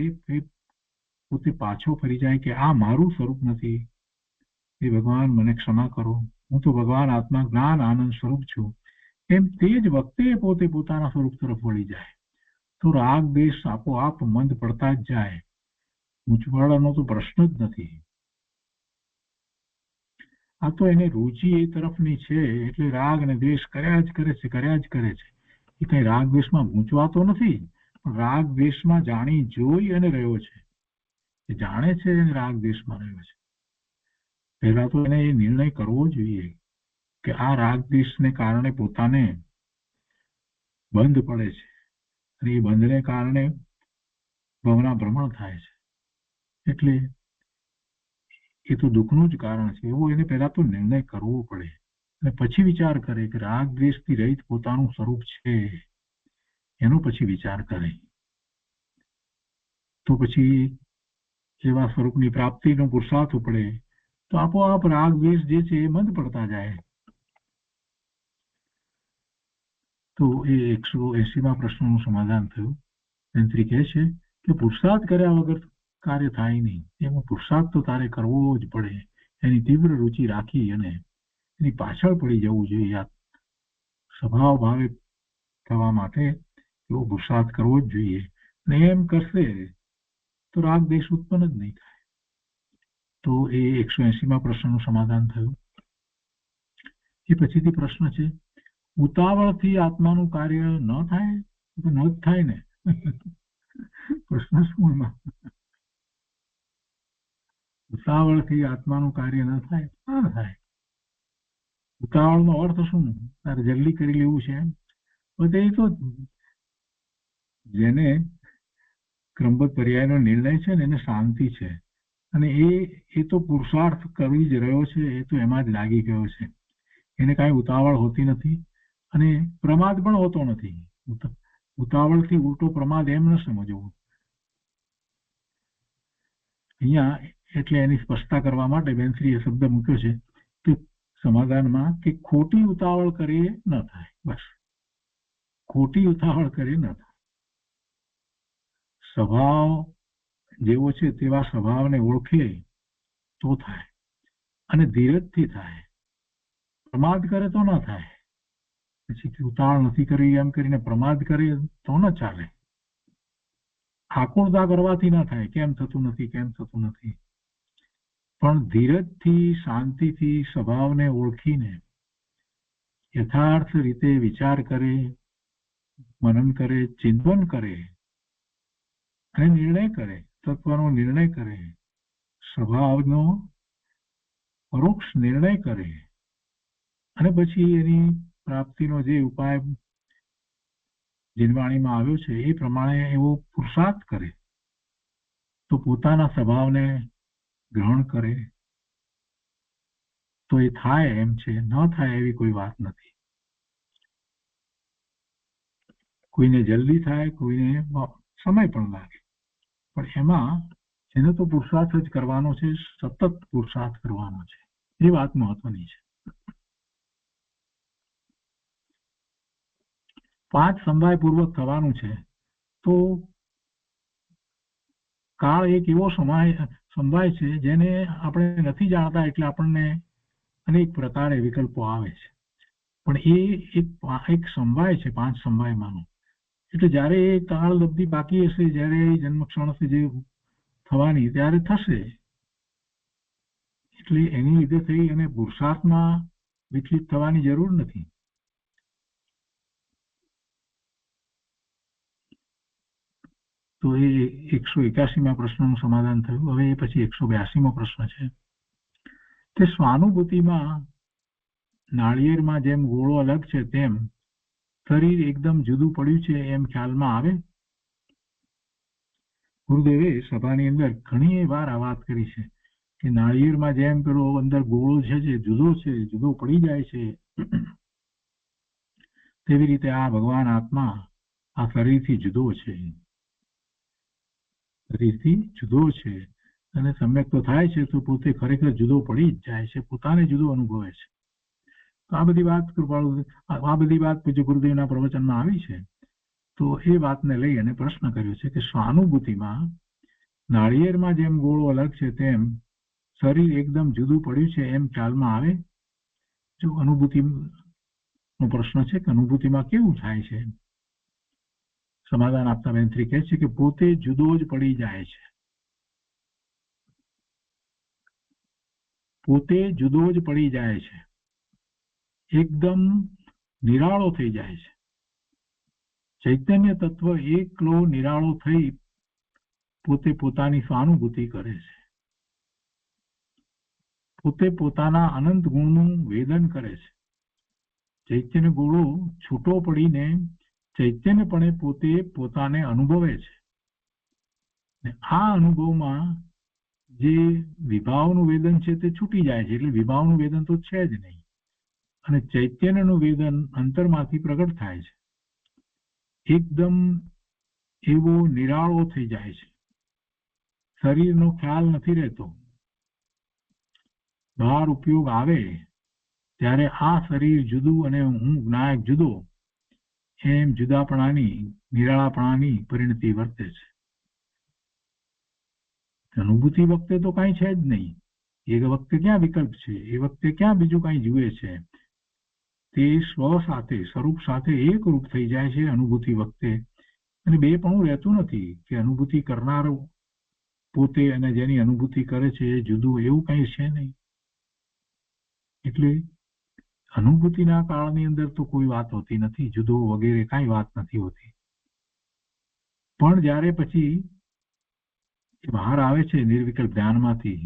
પોતે પાછો ફરી જાય કે આ મારું સ્વરૂપ નથી, એ ભગવાન મને ક્ષમા કરો, હું તો ભગવાન આત્મા જ્ઞાન આનંદ સ્વરૂપ છું. એમ તે જ વખતે પોતે પોતાના સ્વરૂપ તરફ વળી જાય તો રાગ દ્વેષ આપોઆપ મંદ પડતા જ જાય. ગૂંચવાડાનો તો પ્રશ્ન જ નથી. આ તો એને રુચિ એ તરફની છે એટલે રાગ અને દ્વેષ કર્યા જ કરે છે. એ કઈ રાગ દ્વેષમાં ગૂંચવાતો નથી, પણ રાગ દ્વેષમાં જાણી જોઈ અને રહ્યો છે. એ જાણે છે અને રાગ દ્વેષમાં રહ્યો છે. પહેલા તો એને એ નિર્ણય કરવો જોઈએ કે આ રાગ દ્વેષને કારણે પોતાને બંધ પડે છે અને એ બંધને કારણે ભવના ભ્રમણ થાય છે, એટલે એ તો દુઃખનું જ કારણ છે. એવો એને પહેલા તો નિર્ણય કરવો પડે અને પછી વિચાર કરે કે રાગ દ્વેષથી રહિત પોતાનું સ્વરૂપ છે, એનો પછી વિચાર કરે તો પછી એવા સ્વરૂપની પ્રાપ્તિનો પુરુષાર્થ પડે તો આપોઆપ રાગ દ્વેષ જે છે એ મંદ પડતા જાય. તો એ 180મા પ્રશ્નનું સમાધાન થયું. તંત્રી કહે છે કે પુરુષાર્થ કર્યા વગર કાર્ય થાય નહીં. એમાં પુરુષાર્થ તો તારે કરવો જ પડે. એની તીવ્ર રુચિ રાખી અને એની પાછળ પડી જવું જોઈએ. સ્વભાવ ભાવે થવા માટે એવો પુરુષાર્થ કરવો જ જોઈએ અને એમ કરશે તો રાગ દ્વેષ ઉત્પન્ન જ નહીં થાય. તો એ 180મા પ્રશ્નનું સમાધાન થયું. એ પછીથી પ્રશ્ન છે ઉતાવળથી આત્માનું કાર્ય ન થાય તો ન જ થાય ને. પ્રશ્ન શું એમાં? ઉતાવળથી આત્માનું કાર્ય ન થાય ના થાય. ઉતાવળનો અર્થ શું? તારે જલ્દી કરી લેવું છે એમ? એ તો જેને ક્રમબદ્ધ પર્યાયનો નિર્ણય છે ને એને શાંતિ છે અને એ તો પુરુષાર્થ કરી જ રહ્યો છે. એ તો એમાં જ લાગી ગયો છે. એને કાંઈ ઉતાવળ હોતી નથી અને પ્રમાદ પણ હોતો નથી. ઉતાવળથી ઉલટો પ્રમાદ એમ ન સમજવું. અહીંયા એટલે એની સ્પષ્ટતા કરવા માટે બેનશ્રીએ શબ્દ મૂક્યો છે કે સમાધાનમાં કે ખોટી ઉતાવળ કરીએ ન થાય. બસ, ખોટી ઉતાવળ કરીએ ન થાય. સ્વભાવ જેવો છે તેવા સ્વભાવને ઓળખે તો થાય, અને ધીરજથી થાય. પ્રમાદ કરે તો ન થાય. પછી ઉતાવળ નથી કરવી એમ કરીને પ્રમાદ કરે તો ન ચાલે. આકુળતા કરવાથી ન થાય, કેમ થતું નથી, કેમ થતું નથી. પણ ધીરજથી, શાંતિથી સ્વભાવને ઓળખીને યથાર્થ રીતે વિચાર કરે, મનન કરે, ચિંતન કરે અને નિર્ણય કરે, તત્વનો નિર્ણય કરે, સ્વભાવનો પરોક્ષ નિર્ણય કરે, અને પછી એની પ્રાપ્તિનો જે ઉપાય જીનવાણીમાં આવ્યો છે એ પ્રમાણે એવો પુરુષાર્થ કરે, તો પોતાના સ્વભાવને ગ્રહણ કરે તો એ થાય એમ છે. ન થાય એવી કોઈ વાત નથી. કોઈને જલ્દી થાય, કોઈને સમય પણ લાગે, પણ એમાં એને તો પુરુષાર્થ જ કરવાનો છે, સતત પુરુષાર્થ કરવાનો છે. એ વાત મહત્વની છે. 5 સમવાય પૂર્વક થવાનું છે. તો કાળ એક એવો સમવાય છે જેને આપણે નથી જાણતા, એટલે આપણને અનેક પ્રકારે વિકલ્પો આવે છે. પણ એ એક સમવાય છે 5 સમવાયમાંનો. એટલે જ્યારે એ કાળ લબ્ધિ બાકી હશે, જ્યારે જન્મક્ષણ હશે જે થવાની, ત્યારે થશે. એટલે એની લીધે થઈ અને પુરુષાર્થમાં વિચલિત થવાની જરૂર નથી. તો એ 181માં પ્રશ્નનું સમાધાન થયું. હવે એ પછી 182મો પ્રશ્ન છે કે સ્વાનુભૂતિમાં નાળિયેરમાં જેમ ગોળો અલગ છે તેમ શરીર એકદમ જુદું પડ્યું છે એમ ખ્યાલમાં આવે. ગુરુદેવે સભાની અંદર ઘણી વાર આ વાત કરી છે કે નાળિયેરમાં જેમ પેલો અંદર ગોળો છે જે જુદો છે, જુદો પડી જાય છે, તેવી રીતે આ ભગવાન આત્મા આ શરીરથી જુદો છે, શરીરથી જુદો છે. અને સમ્યક તો થાય છે તો પોતે ખરેખર જુદો પડી જ જાય છે, પોતાને જુદો અનુભવે છે. આ બધી વાત પૂજ્ય ગુરુદેવના પ્રવચનમાં આવી છે. તો એ વાતને લઈ અને પ્રશ્ન કર્યો છે કે સ્વાનુભૂતિમાં નાળિયેરમાં જેમ ગોળો અલગ છે તેમ શરીર એકદમ જુદું પડ્યું છે એમ ખ્યાલમાં આવે. જો અનુભૂતિનો પ્રશ્ન છે કે અનુભૂતિમાં કેવું થાય છે, સમાધાન આપતા બેનશ્રી કહે છે કે પોતે જુદો જ પડી જાય છે, પોતે જુદો જ પડી જાય છે, એકદમ નિરાળો થઈ જાય છે. ચૈતન્ય તત્વ એકલો નિરાળો થઈ પોતે પોતાની સ્વાનુભૂતિ કરે છે, પોતે પોતાના અનંત ગુણનું વેદન કરે છે. ચૈતન્ય ગોળો છૂટો પડીને ચૈતન્યપણે પોતે પોતાને અનુભવે છે. આ અનુભવમાં જે વિભાવનું વેદન છે તે છૂટી જાય છે, એટલે વિભાવનું વેદન તો છે જ નહીં, અને ચૈતન્યનું વેદન અંતરમાંથી પ્રગટ થાય છે. એકદમ એવો નિરાળો થઈ જાય છે, શરીરનો ખ્યાલ નથી રહેતો. બહાર ઉપયોગ આવે ત્યારે આ શરીર જુદું અને હું જ્ઞાયક જુદો એમ જુદાપણાની, નિરાળાપણાની પરિણતિ વર્તે છે. અનુભૂતિ વખતે તો કાંઈ છે જ નહીં. એ વખતે ક્યાં વિકલ્પ છે, એ વખતે ક્યાં બીજું કાંઈ જુએ છે. તે સ્વ સાથે, સ્વરૂપ સાથે એક રૂપ થઈ જાય છે અનુભૂતિ વખતે. અને બે પણ રહેતું નથી કે અનુભૂતિ કરનારો પોતે અને જેની અનુભૂતિ કરે છે એ જુદું, એવું કંઈ છે નહીં. એટલે અનુભૂતિના કાળની અંદર તો કોઈ વાત હોતી નથી, જુદો વગેરે કાંઈ વાત નથી હોતી. પણ જ્યારે પછી બહાર આવે છે નિર્વિકલ્પ ધ્યાનમાંથી,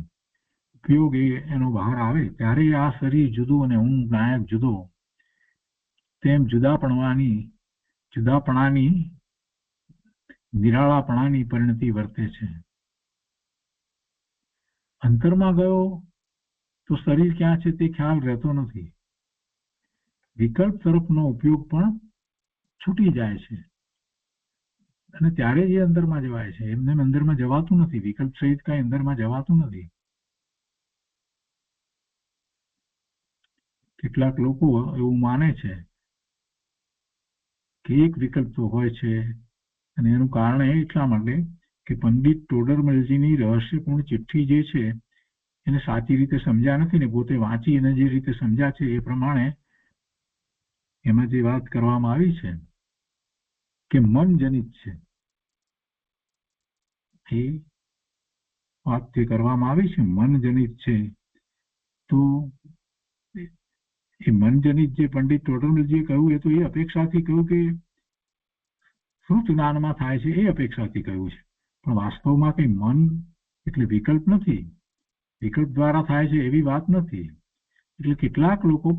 ઉપયોગ એનો બહાર આવે ત્યારે આ શરીર જુદું અને હું જ્ઞાયક જુદો તેમ જુદાપણાની નિરાળાપણાની પરિણતિ વર્તે છે. અંતરમાં ગયો તો શરીર ક્યાં છે તે ખ્યાલ રહેતો નથી. વિકલ્પ તરફનો ઉપયોગ પણ છૂટી જાય છે. અને ત્યારે જ એ અંદરમાં જવાય છે. એમને અંદરમાં જવાતું નથી. વિકલ્પ સહિત કઈ અંદરમાં જવાતું નથી. કેટલાક લોકો એવું માને છે કે એક વિકલ્પ તો હોય છે, અને એનું કારણ એટલા માટે કે પંડિત ટોડરમલજીની રહસ્યપૂર્ણ ચિઠ્ઠી જે છે એને સાચી રીતે સમજ્યા નથી ને પોતે વાંચી અને જે રીતે સમજ્યા છે એ પ્રમાણે એમાં જે વાત કરવામાં આવી છે કે મન જનિત છે, એ વાત જે કરવામાં આવી છે મન જનિત છે, તો એ મન જનિત જે પંડિત ટોડરમલજીએ કહ્યું એ તો એ અપેક્ષાથી કહ્યું કે શ્રુત જ્ઞાનમાં થાય છે એ અપેક્ષાથી કહ્યું છે. પણ વાસ્તવમાં કઈ મન એટલે વિકલ્પ નથી, વિકલ્પ દ્વારા થાય છે એવી વાત નથી. એટલે કેટલાક લોકો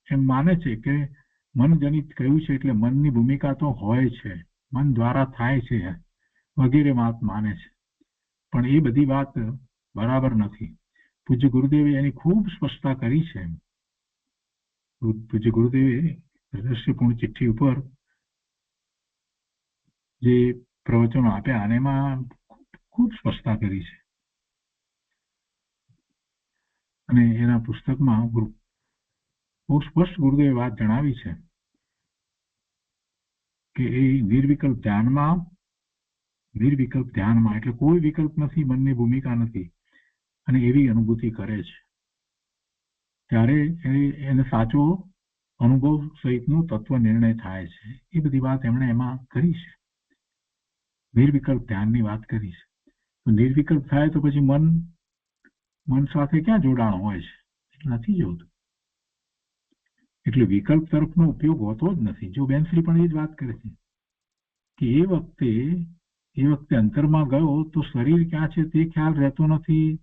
એમ માને છે કે મન જનિત કહ્યું છે એટલે મનની ભૂમિકા તો હોય છે, મન દ્વારા થાય છે વગેરે વાત માને છે. પણ એ બધી વાત બરાબર નથી. પૂજ્ય ગુરુદેવે એની ખૂબ સ્પષ્ટતા કરી છે. પૂજ્ય ગુરુદેવે રહસ્યપૂર્ણ ચિઠ્ઠી ઉપર જે પ્રવચનો આપ્યા અને એમાં ખૂબ સ્પષ્ટતા કરી છે. અને એના પુસ્તકમાં બહુ સ્પષ્ટ ગુરુદેવે વાત જણાવી છે કે એ નિર્વિકલ્પ ધ્યાનમાં એટલે કોઈ વિકલ્પ નથી, મનની ભૂમિકા નથી, અને એવી અનુભૂતિ કરે છે ત્યારે એને સાચો અનુભવ સહિતનો તત્વ નિર્ણય થાય છે. એ બધી વાત એમણે એમાં કરી છે. નિર્વિકલ્પ ધ્યાનની વાત કરી છે. તો નિર્વિકલ્પ થાય તો પછી મન સાથે ક્યાં જોડાણ હોય છે? નથી જોતું. એટલે વિકલ્પ તરફનો ઉપયોગ હોતો જ નથી. જો બેનશ્રી પણ એ જ વાત કરે છે કે એ વખતે અંતરમાં ગયો તો શરીર ક્યાં છે તે ખ્યાલ રહેતો નથી,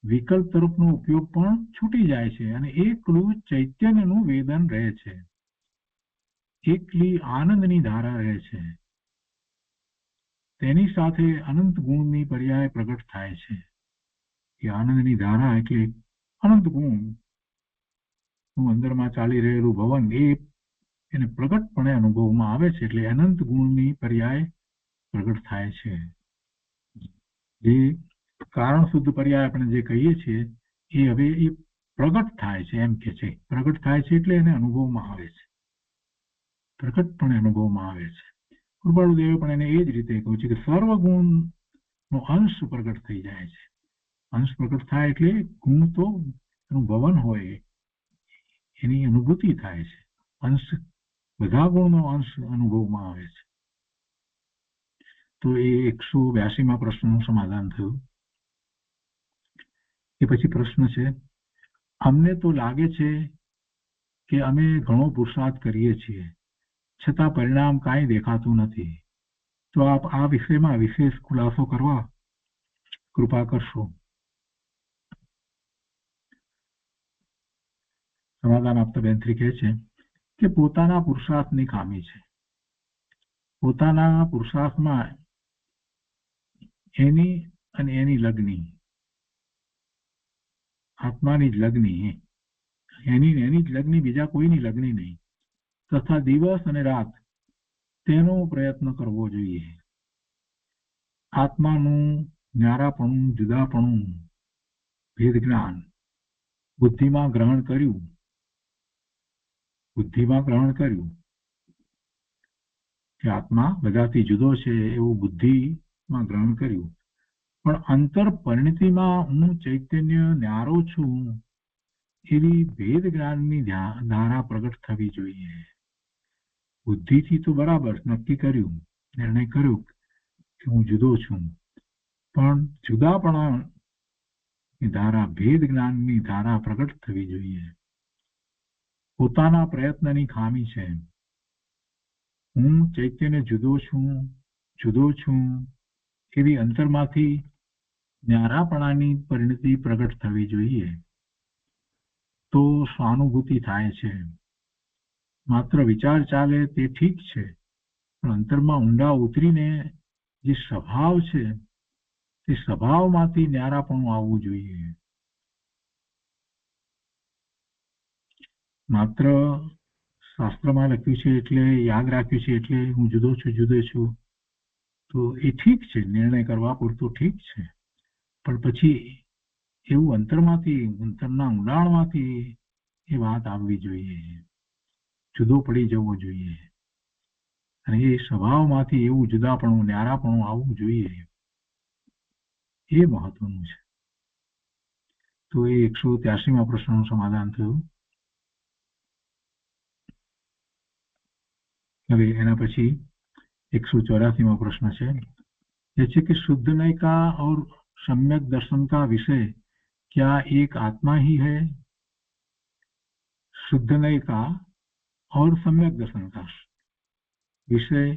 વિકલ્પ તરફનો ઉપયોગ પણ છૂટી જાય છે અને એકલું ચૈતન્યનું વેદન રહે છે, એકલી આનંદની ધારા રહે છે. તેની સાથે અનંત ગુણની પર્યાય પ્રગટ થાય છે. એ આનંદની ધારા એટલે અનંત ગુણ અંદરમાં ચાલી રહેલું ભવન એને પ્રગટપણે અનુભવમાં આવે છે. એટલે અનંત ગુણની પર્યાય પ્રગટ થાય છે. જે કારણ શુદ્ધ પર્યાય આપણે જે કહીએ છીએ એ હવે એ પ્રગટ થાય છે. એમ કે છે પ્રગટ થાય છે એટલે એને અનુભવમાં આવે છે, પ્રગટપણે અનુભવમાં આવે છે. કૃપાળુદેવે પણ એને એ જ રીતે કહ્યું છે કે સર્વ ગુણનો અંશ પ્રગટ થઈ જાય છે. અંશ પ્રગટ થાય એટલે ગુણ તો એનું ભવન હોય એની અનુભૂતિ થાય છે. અંશ બધા ગુણનો અંશ અનુભવમાં આવે છે. તો એ 182માં પ્રશ્નનું સમાધાન થયું. એ પછી પ્રશ્ન છે, અમને તો લાગે છે કે અમે ઘણો પુરુષાર્થ કરીએ છીએ છતાં પરિણામ કાંઈ દેખાતું નથી. તો આપ આ વિષયમાં વિશેષ ખુલાસો કરવા કૃપા કરશો. સમાધાન આપતા બેનશ્રી કહે છે કે પોતાના પુરુષાર્થની ખામી છે. પોતાના પુરુષાર્થમાં એની અને એની લગ્ની આત્માની જ લગ્ની, એની જ લગ્ની, બીજા કોઈની લગ્ની નહીં, તથા દિવસ અને રાત તેનો પ્રયત્ન કરવો જોઈએ. આત્માનું ન્યારાપણું, જુદાપણું, ભેદ જ્ઞાન બુદ્ધિમાં ગ્રહણ કર્યું કે આત્મા બધાથી જુદો છે એવું બુદ્ધિમાં ગ્રહણ કર્યું, પણ અંતર પરિણતિમાં હું ચૈતન્ય ન્યારો છું એવી ભેદ જ્ઞાનની ધારા પ્રગટ થવી જોઈએ. બુદ્ધિથી તો બરાબર નક્કી કર્યું, નિર્ણય કર્યો કે હું જુદો છું, પણ જુદાપણાની ધારા, ભેદ જ્ઞાનની ધારા પ્રગટ થવી જોઈએ. પોતાના પ્રયત્નની ખામી છે. હું ચૈતન્ય જુદો છું એવી અંતરમાંથી ન્યારાપણાની પરિણતિ પ્રગટ થવી જોઈએ. તો સ્વાનુભૂતિ થાય છે. માત્ર વિચાર ચાલે તે ઠીક છે, પણ અંતરમાં ઊંડા ઉતરીને જે સ્વભાવ છે તે સ્વભાવમાંથી ન્યારાપણું આવવું જોઈએ. માત્ર શાસ્ત્રમાં લખ્યું છે એટલે યાદ રાખ્યું છે એટલે હું જુદો છું તો એ ઠીક છે, નિર્ણય કરવા પૂરતું ઠીક છે, પણ પછી એવું અંતરમાંથી, અંતરના ઊંડાણમાંથી એ વાત આવવી જોઈએ, જુદો પડી જવો જોઈએ, અને એ સ્વભાવમાંથી એવું જુદાપણું, ન્યારાપણું આવવું જોઈએ. એ મહત્વનું છે. તો એ 183માં પ્રશ્નનું સમાધાન થયું. હવે એના પછી 184वां प्रश्न है, जैसे कि शुद्ध नय का और सम्यक दर्शन का विषय क्या एक आत्मा ही है? शुद्ध नय का और सम्यक दर्शन का विषय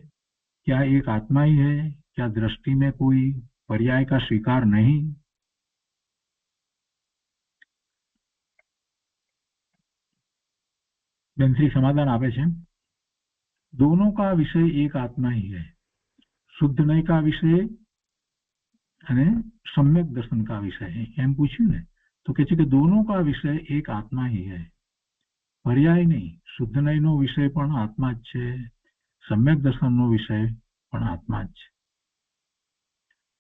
क्या एक आत्मा ही है? क्या दृष्टि में कोई पर्याय का स्वीकार नहीं? बेनश्री समाधान आपे छे, दोनों का विषय एक आत्मा ही है. शुद्ध नय का विषय અને सम्यक दर्शन का विषय है. एम पूछ्યું ने तो कहे कि दोनों का विषय एक आत्मा ही है, पर्याय नहीं. शुद्ध नय नो विषय पण आत्मा ज छे, सम्यक दर्शन नो विषय पण आत्मा ज छे,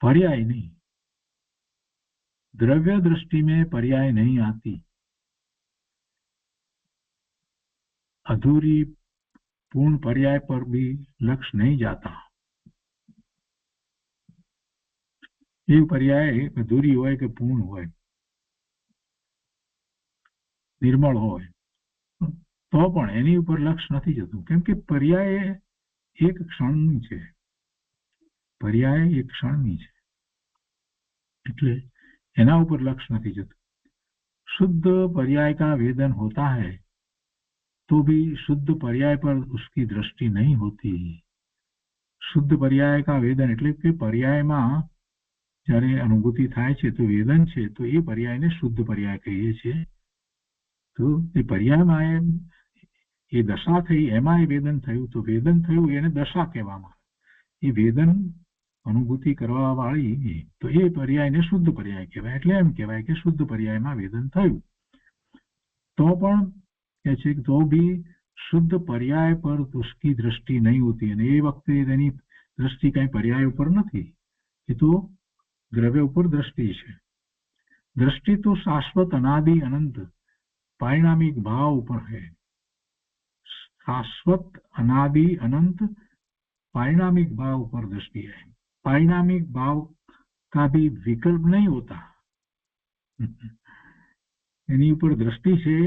पर्याय नहीं. द्रव्य दृष्टि में पर्याय नहीं आती, अधूरी पूर्ण पर्याय पर भी लक्ष्य नहीं जाता. ये पर्याय अधूरी होय के पूर्ण होय, निर्मल होय, तो पण एनी उपर लक्ष्य नहीं जतुं, केम के पर्याय एक क्षणनी छे, पर्याय एक क्षणनी छे, એટલે એના ઉપર લક્ષ્ય નથી જતું. शुद्ध पर्याय का वेदन होता है तो भी शुद्ध पर्याय पर उसकी दृष्टि नहीं होती. शुद्ध पर्याय का वेदन એટલે કે पर्यायમાં જ્યારે અનુભૂતિ થાય છે તો વેદન છે, તો એ પર્યાયને શુદ્ધ પર્યાય કહીએ છીએ. તો એ પર્યાયમાં એ દશા થઈ, એમાં એ વેદન થયું, તો વેદન થયું એને દશા કહેવામાં. એ વેદન અનુભૂતિ કરવા વાળી તો એ પર્યાયને શુદ્ધ પર્યાય કહેવાય. એટલે એમ કહેવાય કે શુદ્ધ પર્યાયમાં વેદન થયું. तो पण કહે છે કે તો भी शुद्ध पर्याय पर उसकी दृष्टि नहीं होती, અને એ વખતે તેની दृष्टि કઈ पर्याय ઉપર નથી, એ તો द्रव्य ઉપર दृष्टि છે. दृष्टि तो शाश्वत अनादि अनंत पारिणामिक भाव पर है. शाश्वत अनादि अनंत पारिणामिक भाव पर दृष्टि है. पारिणामिक भाव का भी विकल्प नहीं होता. એની ઉપર दृष्टि છે,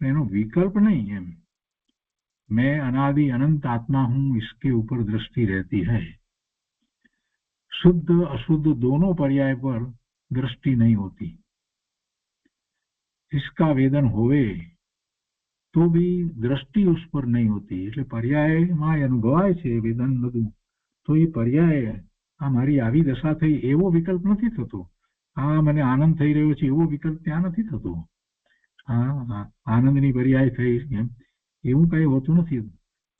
એનો विकल्प नहीं है. मैं अनादि अनंत आत्मा हूं, इसके ऊपर दृष्टि रहती है. शुद्ध अशुद्ध दोनों पर्याय पर दृष्टि नहीं होती. इसका वेदन होवे तो भी दृष्टि उस पर नहीं होती. એટલે પર્યાયમાં અનુભવાય છે વેદન બધું, તો એ પર્યાય આ મારી આવી દશા થઈ એવો વિકલ્પ નથી થતો. આ મને આનંદ થઈ રહ્યો છે એવો વિકલ્પ ત્યાં નથી થતો. આનંદની પર્યાય થઈ એવું કઈ હોતું નથી.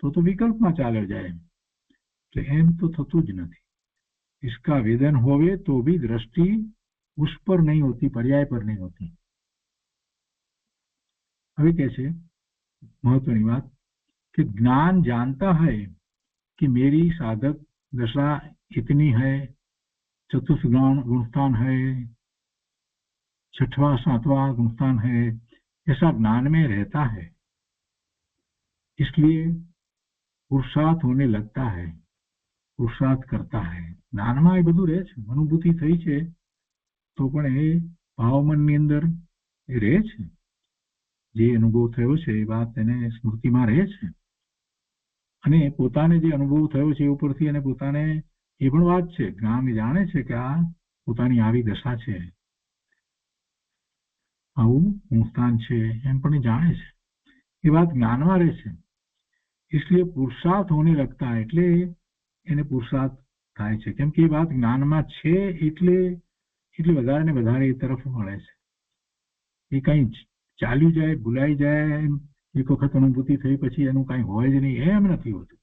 તો વિકલ્પમાં ચાલ્યો જાય. એમ તો થતું જ નથી. इसका वेदन होवे तो भी दृष्टि उस पर नहीं होती, पर्याय पर नहीं होती. अभी कैसे महत्वनी बात कि ज्ञान जानता है कि मेरी साधक दशा इतनी है, चतुर्थ गुणस्थान है, छठवां सातवां गुणस्थान है, ऐसा ज्ञान में रहता है. इसलिए पुरुषार्थ होने लगता है, पुरुषार्थ करता है. જ્ઞાનમાં એ બધું રહે છે, અનુભૂતિ થઈ છે તો પણ એ ભાવમનની અંદર એ રહે છે. જે અનુભવ થયો છે એ વાત એને સ્મૃતિમાં રહે છે, અને પોતાને જે અનુભવ થયો છે એ ઉપરથી એને પોતાને એ પણ વાત છે, જ્ઞાન જાણે છે કે આ પોતાની આવી દશા છે, આવું સંસ્થાન છે, એમ પણ એ જાણે છે. એ વાત જ્ઞાનમાં રહે છે. इसलिए पुरुषार्थ होने लगता है, એટલે એને પુરુષાર્થ થાય છે. કેમ કે એ વાત જ્ઞાનમાં છે એટલે વધારે ને વધારે એ તરફ મળે છે. એ કઈ ચાલ્યું જાય, ભૂલાઈ જાય, એક વખત અનુભૂતિ થઈ પછી એનું કઈ હોય જ નહીં, એમ નથી હોતું.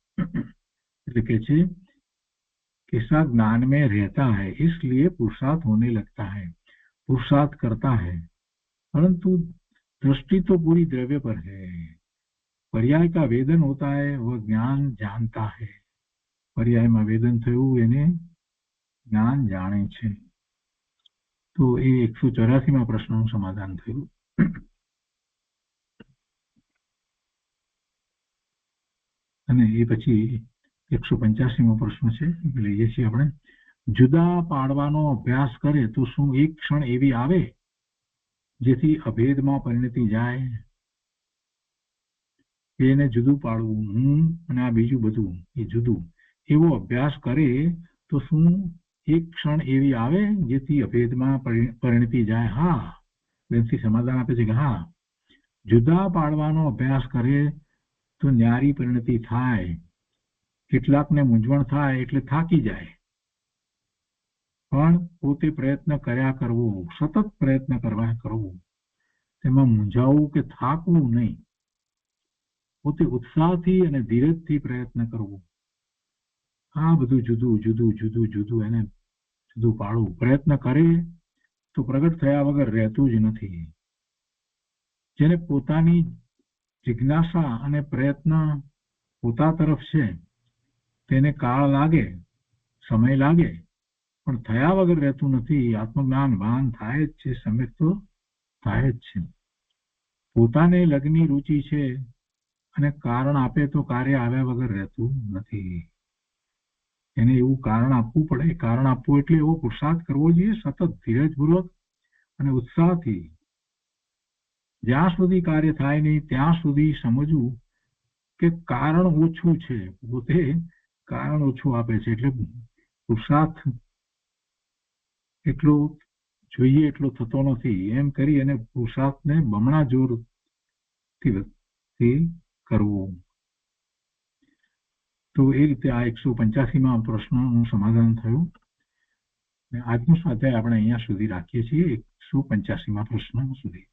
એટલે કે છે કે ऐसा ज्ञान में रहता है, इसलिए पुरुषार्थ होने लगता है, पुरुषार्थ करता है. परंतु दृष्टि तो पूरी द्रव्य पर है. पर्याय का वेदन होता है, वह ज्ञान जानता है. પર્યાયમાં વેદન થયું એને જ્ઞાન જાણે છે. તો એ 184માં પ્રશ્નનું સમાધાન થયું. અને એ પછી 185મો પ્રશ્ન છે, લઈએ છીએ આપણે. જુદા પાડવાનો અભ્યાસ કરે તો શું એક ક્ષણ એવી આવે જેથી અભેદમાં પરિણતિ જાય? એને જુદું પાડવું, હું અને આ બીજું બધું એ જુદું, એવો અભ્યાસ કરે તો શું એક ક્ષણ એવી આવે જેથી અભેદમાં પરિણતિ જાય? હા. બેનથી સમાધાન આપે છે કે હા, જુદા પાડવાનો અભ્યાસ કરે તો ન્યારી પરિણતિ થાય. કેટલાકને મૂંઝવણ થાય એટલે થાકી જાય, પણ પોતે પ્રયત્ન કર્યા કરવો, સતત પ્રયત્ન કરવા કરવું, તેમાં મૂંઝાવવું કે થાકવું નહીં. પોતે ઉત્સાહથી અને ધીરજથી પ્રયત્ન કરવો. આ બધું જુદું જુદું જુદું જુદું એને જુદું પાડવું. પ્રયત્ન કરે તો પ્રગટ થયા વગર રહેતું જ નથી. જેને પોતાની જિજ્ઞાસા અને પ્રયત્ન પોતા તરફ છે તેને કાળ લાગે, સમય લાગે, પણ થયા વગર રહેતું નથી. આત્મજ્ઞાન ભાન થાય જ છે, સમ્યક તો થાય જ છે. પોતાને લગ્નની રુચિ છે અને કારણ આપે તો કાર્ય આવ્યા વગર રહેતું નથી. એને એવું કારણ આપવું પડે. કારણ આપવું એટલે એવો પુરુષાર્થ કરવો જોઈએ, સતત ધીરજપૂર્વક અને ઉત્સાહથી. જ્યાં સુધી કાર્ય થાય નહીં ત્યાં સુધી સમજવું કે કારણ ઓછું છે, પોતે કારણ ઓછું આપે છે, એટલે પુરુષાર્થ એટલો જોઈએ એટલો થતો નથી. એમ કરી અને પુરુષાર્થને બમણા જોરથી કરવું. તો એ રીતે આ 185માં પ્રશ્નનું સમાધાન થયું. આજનું સ્વાધ્યાય આપણે અહીંયા સુધી રાખીએ છીએ, 185માં પ્રશ્ન સુધી.